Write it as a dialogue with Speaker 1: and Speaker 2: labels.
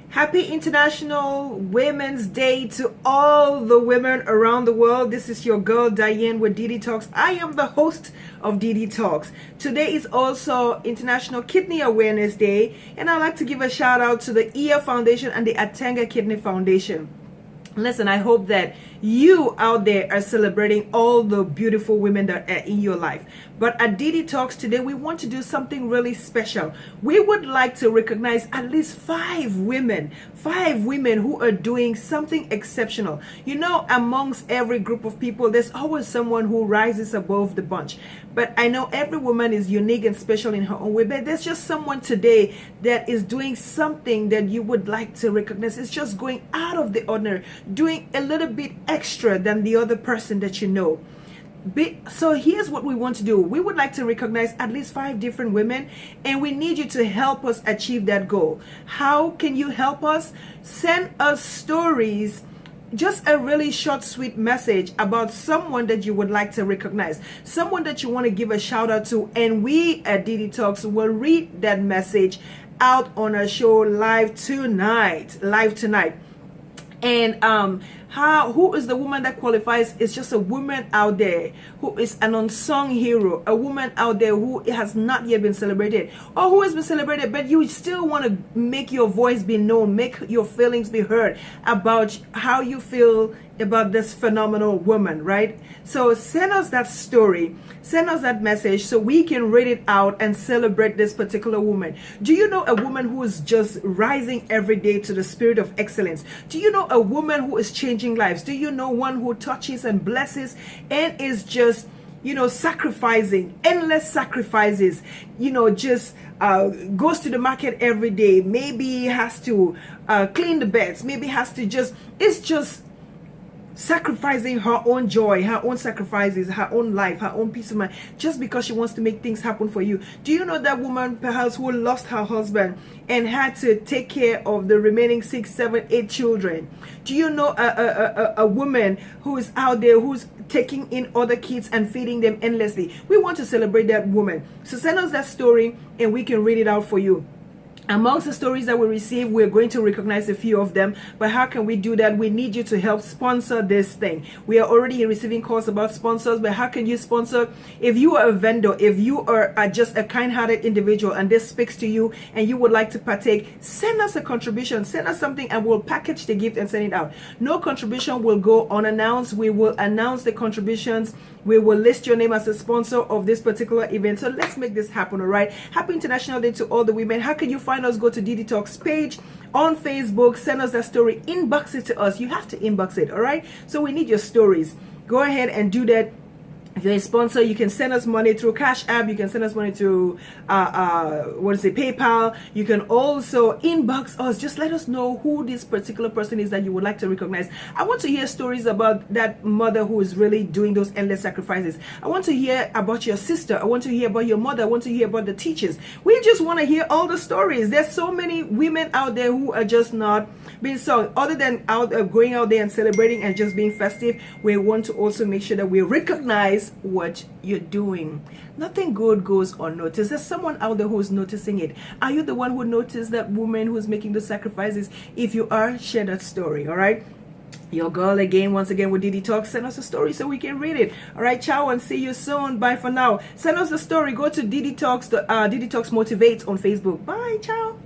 Speaker 1: Happy International Women's Day to all the women around the world. This is your girl Diane with dDTAlks. I am the host of dDTAlks. Today is also International Kidney Awareness Day, and I'd like to give a shout out to the EAR Foundation and the Atanga Kidney Foundation. Listen, I hope that you out there are celebrating all the beautiful women that are in your life. But at dDTAlks today, we want to do something really special. We would like to recognize at least five women who are doing something exceptional. You know, amongst every group of people, there's always someone who rises above the bunch. But I know every woman is unique and special in her own way. But there's just someone today that is doing something that you would like to recognize. It's just going out of the ordinary, doing a little bit extra than the other person that you know. So here's what we want to do. We would like to recognize at least five different women, and we need you to help us achieve that goal. How can you help us? Send us stories, just a really short, sweet message about someone that you would like to recognize, someone that you want to give a shout out to, and we at dDTAlks will read that message out on our show live tonight. And who is the woman that qualifies? It's just a woman out there who is an unsung hero, a woman out there who has not yet been celebrated, or who has been celebrated, but you still want to make your voice be known, make your feelings be heard about how you feel about this phenomenal woman, right? So send us that story, send us that message so we can read it out and celebrate this particular woman. Do you know a woman who is just rising every day to the spirit of excellence? Do you know a woman who is changing lives? Do you know one who touches and blesses and is just, sacrificing, endless sacrifices, just goes to the market every day, maybe has to clean the beds, maybe has to it's just sacrificing her own joy, her own sacrifices, her own life, her own peace of mind, just because she wants to make things happen for you. Do you know that woman perhaps who lost her husband and had to take care of the remaining 6, 7, 8 children? Do you know a woman who is out there who's taking in other kids and feeding them endlessly? We want to celebrate that woman. So send us that story and we can read it out for you. Amongst the stories that we receive, we're going to recognize a few of them. But how can we do that? We need you to help sponsor this thing. We are already receiving calls about sponsors, but how can you sponsor? If you are a vendor, if you are just a kind-hearted individual and this speaks to you and you would like to partake, send us a contribution, send us something, and we'll package the gift and send it out. No contribution will go unannounced. We will announce the contributions. We will list your name as a sponsor of this particular event. So let's make this happen, all right? Happy International Day to all the women. How can you find us? Go to dDTAlks page on Facebook. Send us that story. Inbox it to us. You have to inbox it, all right? So we need your stories. Go ahead and do that. If you're a sponsor, you can send us money through Cash App. You can send us money through PayPal. You can also inbox us. Just let us know who this particular person is that you would like to recognize. I want to hear stories about that mother who is really doing those endless sacrifices. I want to hear about your sister. I want to hear about your mother. I want to hear about the teachers. We just want to hear all the stories. There's so many women out there who are just not being sung. Other than going out there and celebrating and just being festive, we want to also make sure that we recognize what you're doing. Nothing good goes unnoticed. There's someone out there who's noticing it. Are you the one who noticed that woman who's making the sacrifices? If you are, share that story, all right? Your girl again, once again with dDTAlks. Send us a story so we can read it. All right, ciao and see you soon. Bye for now. Send us the story. Go to dDTAlks, dDTAlks Motivates on Facebook. Bye, ciao.